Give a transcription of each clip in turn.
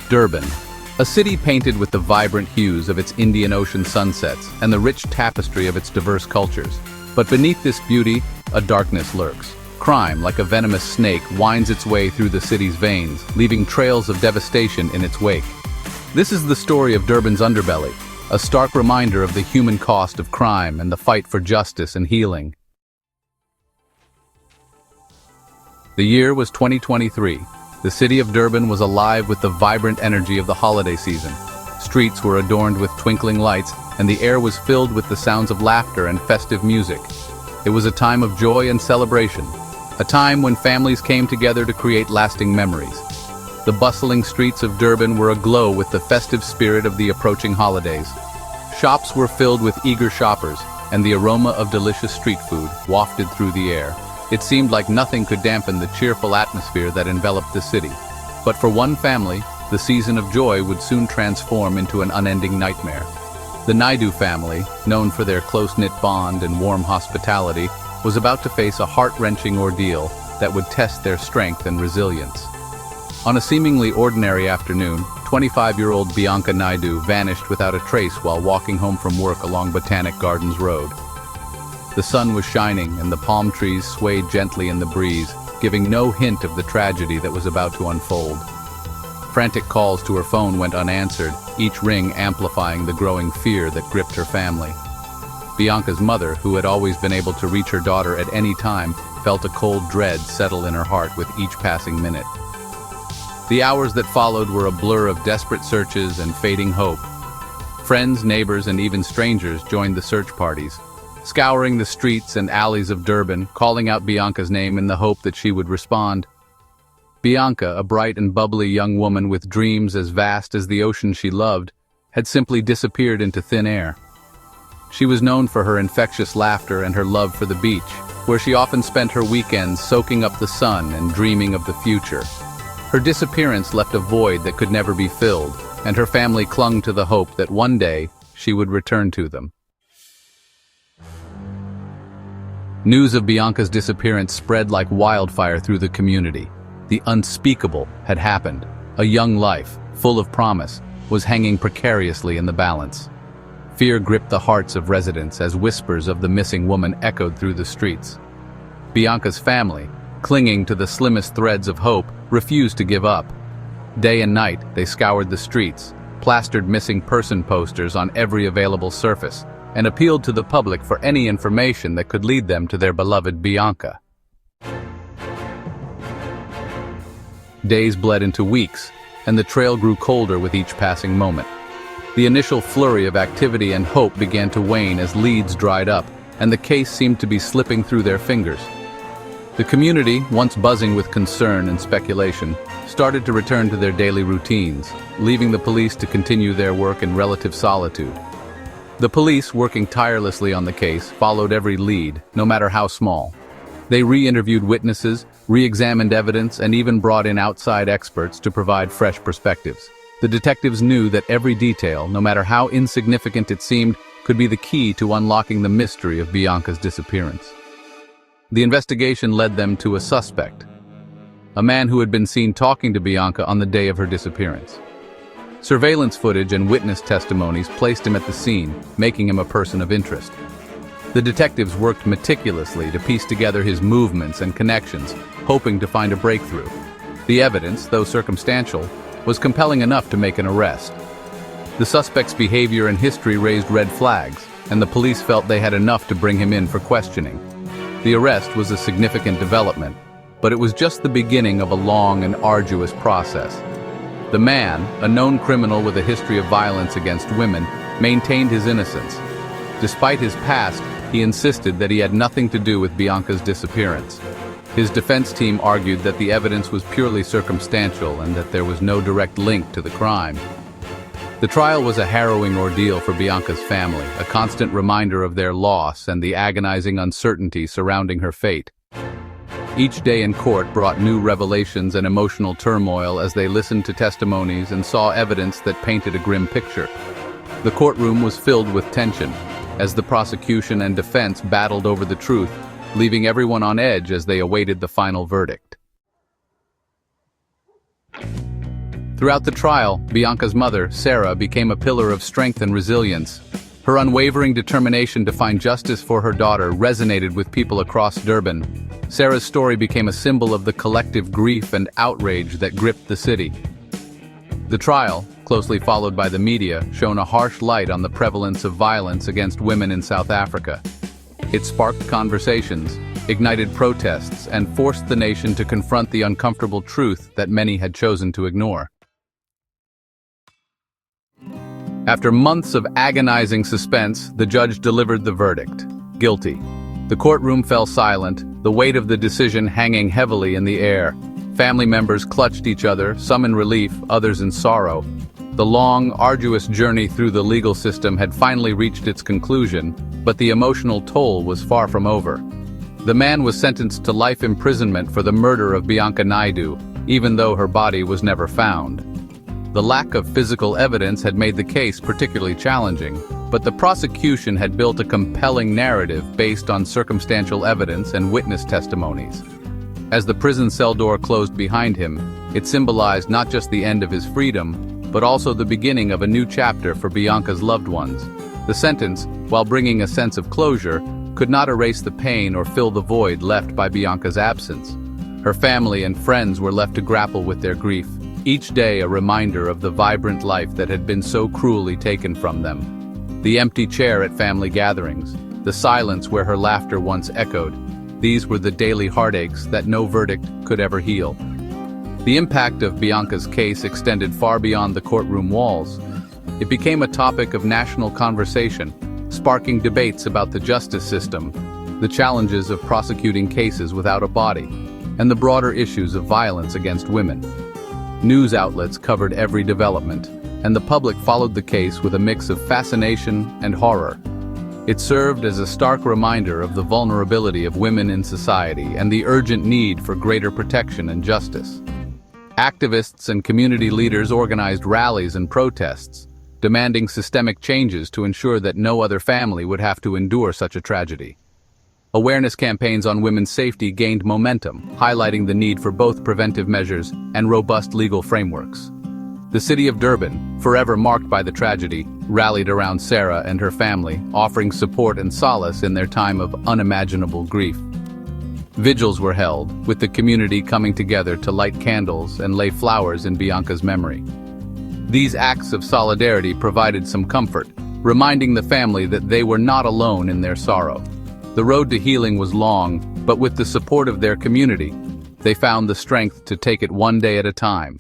Durban, a city painted with the vibrant hues of its Indian Ocean sunsets and the rich tapestry of its diverse cultures. But beneath this beauty, a darkness lurks. Crime, like a venomous snake, winds its way through the city's veins, leaving trails of devastation in its wake. This is the story of Durban's underbelly, a stark reminder of the human cost of crime and the fight for justice and healing. The year was 2023. The city of Durban was alive with the vibrant energy of the holiday season. Streets were adorned with twinkling lights, and the air was filled with the sounds of laughter and festive music. It was a time of joy and celebration, a time when families came together to create lasting memories. The bustling streets of Durban were aglow with the festive spirit of the approaching holidays. Shops were filled with eager shoppers, and the aroma of delicious street food wafted through the air. It seemed like nothing could dampen the cheerful atmosphere that enveloped the city. But for one family, the season of joy would soon transform into an unending nightmare. The Naidu family, known for their close-knit bond and warm hospitality, was about to face a heart-wrenching ordeal that would test their strength and resilience. On a seemingly ordinary afternoon, 25-year-old Bianca Naidu vanished without a trace while walking home from work along Botanic Gardens Road. The sun was shining and the palm trees swayed gently in the breeze, giving no hint of the tragedy that was about to unfold. Frantic calls to her phone went unanswered, each ring amplifying the growing fear that gripped her family. Bianca's mother, who had always been able to reach her daughter at any time, felt a cold dread settle in her heart with each passing minute. The hours that followed were a blur of desperate searches and fading hope. Friends, neighbors, and even strangers joined the search parties, scouring the streets and alleys of Durban, calling out Bianca's name in the hope that she would respond. Bianca, a bright and bubbly young woman with dreams as vast as the ocean she loved, had simply disappeared into thin air. She was known for her infectious laughter and her love for the beach, where she often spent her weekends soaking up the sun and dreaming of the future. Her disappearance left a void that could never be filled, and her family clung to the hope that one day she would return to them. News of Bianca's disappearance spread like wildfire through the community. The unspeakable had happened. A young life, full of promise, was hanging precariously in the balance. Fear gripped the hearts of residents as whispers of the missing woman echoed through the streets. Bianca's family, clinging to the slimmest threads of hope, refused to give up. Day and night, they scoured the streets, plastered missing person posters on every available surface, and appealed to the public for any information that could lead them to their beloved Bianca. Days bled into weeks, and the trail grew colder with each passing moment. The initial flurry of activity and hope began to wane as leads dried up, and the case seemed to be slipping through their fingers. The community, once buzzing with concern and speculation, started to return to their daily routines, leaving the police to continue their work in relative solitude. The police, working tirelessly on the case, followed every lead, no matter how small. They re-interviewed witnesses, re-examined evidence, and even brought in outside experts to provide fresh perspectives. The detectives knew that every detail, no matter how insignificant it seemed, could be the key to unlocking the mystery of Bianca's disappearance. The investigation led them to a suspect, a man who had been seen talking to Bianca on the day of her disappearance. Surveillance footage and witness testimonies placed him at the scene, making him a person of interest. The detectives worked meticulously to piece together his movements and connections, hoping to find a breakthrough. The evidence, though circumstantial, was compelling enough to make an arrest. The suspect's behavior and history raised red flags, and the police felt they had enough to bring him in for questioning. The arrest was a significant development, but it was just the beginning of a long and arduous process. The man, a known criminal with a history of violence against women, maintained his innocence. Despite his past, he insisted that he had nothing to do with Bianca's disappearance. His defense team argued that the evidence was purely circumstantial and that there was no direct link to the crime. The trial was a harrowing ordeal for Bianca's family, a constant reminder of their loss and the agonizing uncertainty surrounding her fate. Each day in court brought new revelations and emotional turmoil as they listened to testimonies and saw evidence that painted a grim picture. The courtroom was filled with tension, as the prosecution and defense battled over the truth, leaving everyone on edge as they awaited the final verdict. Throughout the trial, Bianca's mother, Sarah, became a pillar of strength and resilience. Her unwavering determination to find justice for her daughter resonated with people across Durban. Sarah's story became a symbol of the collective grief and outrage that gripped the city. The trial, closely followed by the media, shone a harsh light on the prevalence of violence against women in South Africa. It sparked conversations, ignited protests, and forced the nation to confront the uncomfortable truth that many had chosen to ignore. After months of agonizing suspense, the judge delivered the verdict: guilty. The courtroom fell silent, the weight of the decision hanging heavily in the air. Family members clutched each other, some in relief, others in sorrow. The long, arduous journey through the legal system had finally reached its conclusion, but the emotional toll was far from over. The man was sentenced to life imprisonment for the murder of Bianca Naidoo, even though her body was never found. The lack of physical evidence had made the case particularly challenging, but the prosecution had built a compelling narrative based on circumstantial evidence and witness testimonies. As the prison cell door closed behind him, it symbolized not just the end of his freedom, but also the beginning of a new chapter for Bianca's loved ones. The sentence, while bringing a sense of closure, could not erase the pain or fill the void left by Bianca's absence. Her family and friends were left to grapple with their grief, each day a reminder of the vibrant life that had been so cruelly taken from them. The empty chair at family gatherings, the silence where her laughter once echoed, these were the daily heartaches that no verdict could ever heal. The impact of Bianca's case extended far beyond the courtroom walls. It became a topic of national conversation, sparking debates about the justice system, the challenges of prosecuting cases without a body, and the broader issues of violence against women. News outlets covered every development, and the public followed the case with a mix of fascination and horror. It served as a stark reminder of the vulnerability of women in society and the urgent need for greater protection and justice. Activists and community leaders organized rallies and protests, demanding systemic changes to ensure that no other family would have to endure such a tragedy. Awareness campaigns on women's safety gained momentum, highlighting the need for both preventive measures and robust legal frameworks. The city of Durban, forever marked by the tragedy, rallied around Sarah and her family, offering support and solace in their time of unimaginable grief. Vigils were held, with the community coming together to light candles and lay flowers in Bianca's memory. These acts of solidarity provided some comfort, reminding the family that they were not alone in their sorrow. The road to healing was long, but with the support of their community, they found the strength to take it one day at a time.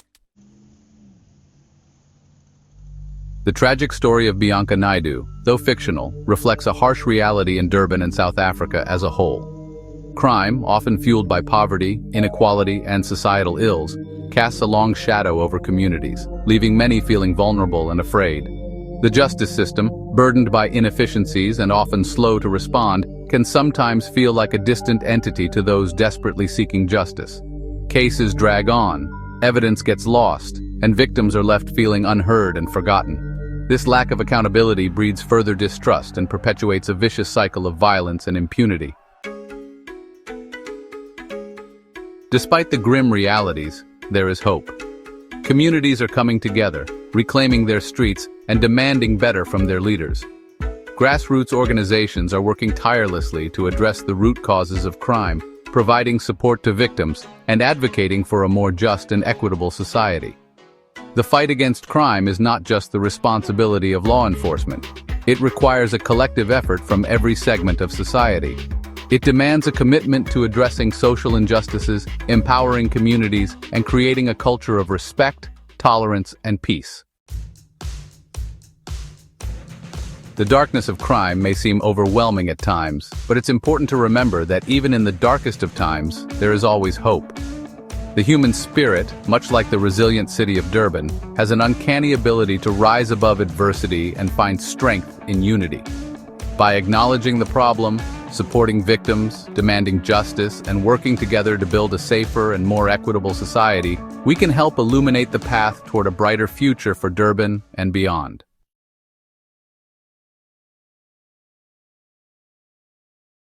The tragic story of Bianca Naidoo, though fictional, reflects a harsh reality in Durban and South Africa as a whole. Crime, often fueled by poverty, inequality, and societal ills, casts a long shadow over communities, leaving many feeling vulnerable and afraid. The justice system, burdened by inefficiencies and often slow to respond, can sometimes feel like a distant entity to those desperately seeking justice. Cases drag on, evidence gets lost, and victims are left feeling unheard and forgotten. This lack of accountability breeds further distrust and perpetuates a vicious cycle of violence and impunity. Despite the grim realities, there is hope. Communities are coming together, reclaiming their streets and demanding better from their leaders. Grassroots organizations are working tirelessly to address the root causes of crime, providing support to victims and advocating for a more just and equitable society. The fight against crime is not just the responsibility of law enforcement. It requires a collective effort from every segment of society. It demands a commitment to addressing social injustices, empowering communities, and creating a culture of respect, tolerance, and peace. The darkness of crime may seem overwhelming at times, but it's important to remember that even in the darkest of times, there is always hope. The human spirit, much like the resilient city of Durban, has an uncanny ability to rise above adversity and find strength in unity. By acknowledging the problem, supporting victims, demanding justice, and working together to build a safer and more equitable society, we can help illuminate the path toward a brighter future for Durban and beyond.